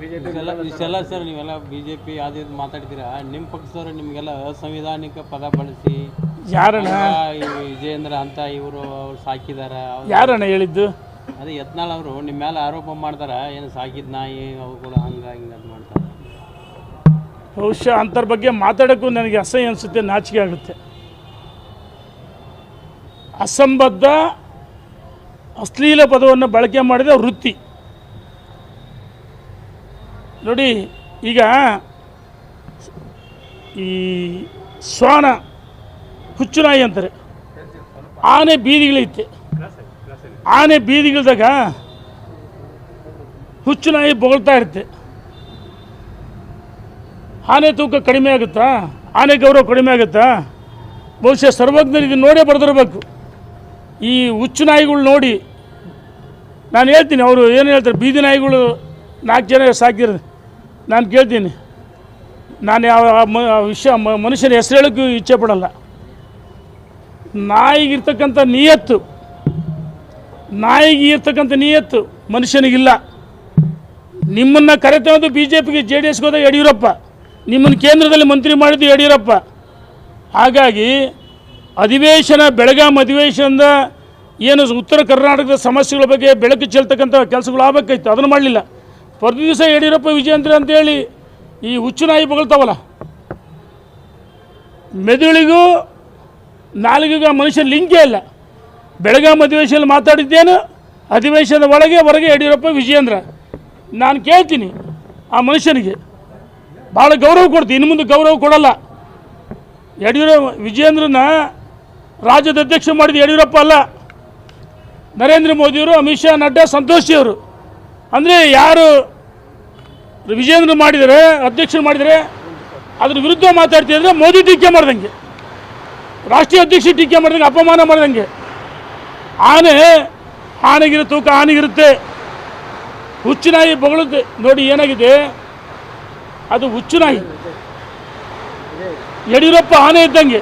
ಇಷ್ಟೆಲ್ಲ ಸರ್ ನೀವೆಲ್ಲ BJP ಅದು ಮಾತಾಡ್ತೀರಾ, ನಿಮ್ಮ ಪಕ್ಷದವರು ನಿಮಗೆಲ್ಲ ಅಸಂವಿಧಾನಿಕ ಪದ ಬಳಸಿ ಯಾರಣ್ಣ ವಿಜಯೇಂದ್ರ ಅಂತ ಇವರು ಸಾಕಿದಾರ? ಯಾರಣ್ಣ ಹೇಳಿದ್ದು? ಅದೇ ಯತ್ನಾಳ್ ಅವರು ನಿಮ್ಮ ಮೇಲೆ ಆರೋಪ ಮಾಡ್ತಾರ, ಏನು ಸಾಕಿದ ನಾಯಿ ಅವುಗಳು ಹಂಗ ಹಿಂಗೆ ಅದು ಮಾಡ್ತಾರೆ. ಬಹುಶಃ ಅಂಥರ ಬಗ್ಗೆ ಮಾತಾಡೋಕ್ಕೂ ನನಗೆ ಅಸಹ್ಯ ಅನಿಸುತ್ತೆ, ನಾಚಿಕೆ ಆಗುತ್ತೆ. ಅಸಂಬದ್ಧ ಅಶ್ಲೀಲ ಪದವನ್ನು ಬಳಕೆ ಮಾಡಿದ ವೃತ್ತಿ ನೋಡಿ. ಈಗ ಈ ಶ್ವಾನ ಹುಚ್ಚುನಾಯಿ ಅಂತಾರೆ, ಆನೆ ಬೀದಿಗಳೈತೆ, ಆನೆ ಬೀದಿಗಳ್ದಾಗ ಹುಚ್ಚುನಾಯಿ ಬೊಗಳ್ತಾ ಇರುತ್ತೆ. ಆನೆ ತೂಕ ಕಡಿಮೆ ಆಗುತ್ತಾ? ಆನೆ ಗೌರವ ಕಡಿಮೆ ಆಗುತ್ತಾ? ಬಹುಶಃ ಸರ್ವಜ್ಞರು ಇದನ್ನು ನೋಡೇ ಬರೆದಿರಬೇಕು. ಈ ಹುಚ್ಚು ನಾಯಿಗಳು ನೋಡಿ ನಾನು ಹೇಳ್ತೀನಿ, ಅವರು ಏನು ಹೇಳ್ತಾರೆ, ಬೀದಿ ನಾಯಿಗಳು 4 ಜನ ಸಾಕಿರೋದು ನಾನು ಕೇಳ್ತೀನಿ. ನಾನು ಯಾವ ವಿಷಯ ಮನುಷ್ಯನ ಹೆಸರು ಹೇಳೋಕ್ಕೂ ಇಚ್ಛೆ ಪಡಲ್ಲ. ನಾಯಿಗಿರ್ತಕ್ಕಂಥ ನಿಯತ್ತು, ನಾಯಿಗೆ ಇರ್ತಕ್ಕಂಥ ನಿಯತ್ತು ಮನುಷ್ಯನಿಗಿಲ್ಲ. ನಿಮ್ಮನ್ನು ಕರೆತಂದು BJPಗೆ JDSಗೆ ಹೋದ ಯಡಿಯೂರಪ್ಪ, ನಿಮ್ಮನ್ನು ಕೇಂದ್ರದಲ್ಲಿ ಮಂತ್ರಿ ಮಾಡಿದ್ದು ಯಡಿಯೂರಪ್ಪ. ಹಾಗಾಗಿ ಅಧಿವೇಶನ, ಬೆಳಗಾಂ ಅಧಿವೇಶನದ ಏನು ಉತ್ತರ ಕರ್ನಾಟಕದ ಸಮಸ್ಯೆಗಳ ಬಗ್ಗೆ ಬೆಳಕು ಚೆಲ್ತಕ್ಕಂಥ ಕೆಲಸಗಳು ಆಗಬೇಕಾಯ್ತು, ಅದನ್ನು ಮಾಡಲಿಲ್ಲ. ಪ್ರತಿ ದಿವಸ ಯಡಿಯೂರಪ್ಪ ವಿಜಯೇಂದ್ರ ಅಂತೇಳಿ ಈ ಹುಚ್ಚು ನಾಯಿ ಬಗಳ್ತಾವಲ್ಲ. ಮೆದುಳಿಗೂ ನಾಲಿಗೆಗೂ ಮನುಷ್ಯನ ಲಿಂಕೇ ಇಲ್ಲ. ಬೆಳಗಾಂ ಅಧಿವೇಶನ ಮಾತಾಡಿದ್ದೇನು, ಅಧಿವೇಶನದ ಒಳಗೆ ಹೊರಗೆ ಯಡಿಯೂರಪ್ಪ ವಿಜಯೇಂದ್ರ. ನಾನು ಕೇಳ್ತೀನಿ, ಆ ಮನುಷ್ಯನಿಗೆ ಭಾಳ ಗೌರವ ಕೊಡ್ತೀನಿ, ಇನ್ನು ಮುಂದೆ ಗೌರವ ಕೊಡಲ್ಲ. ವಿಜಯೇಂದ್ರನ ರಾಜ್ಯದ ಅಧ್ಯಕ್ಷ ಮಾಡಿದ ಯಡಿಯೂರಪ್ಪ ಅಲ್ಲ, ನರೇಂದ್ರ ಮೋದಿಯವರು, ಅಮಿತ್ ಶಾ, ನಡ್ಡಾ, ಸಂತೋಷಿಯವರು. ಅಂದರೆ ಯಾರು ವಿಜಯೇಂದ್ರ ಮಾಡಿದರೆ, ಅಧ್ಯಕ್ಷರು ಮಾಡಿದರೆ ಅದ್ರ ವಿರುದ್ಧ ಮಾತಾಡ್ತಿದ್ರೆ ಮೋದಿ ಟೀಕೆ ಮಾಡ್ದಂಗೆ, ರಾಷ್ಟ್ರೀಯ ಅಧ್ಯಕ್ಷ ಟೀಕೆ ಮಾಡ್ದಂಗೆ, ಅಪಮಾನ ಮಾಡ್ದಂಗೆ. ಆನೆಗಿರೋ ತೂಕ ಆನೆಗಿರುತ್ತೆ, ಹುಚ್ಚುನಾಯಿ ಬೊಗಳುತ್ತೆ. ನೋಡಿ ಏನಾಗಿದೆ, ಅದು ಹುಚ್ಚುನಾಯಿ. ಯಡಿಯೂರಪ್ಪ ಆನೆ ಇದ್ದಂಗೆ.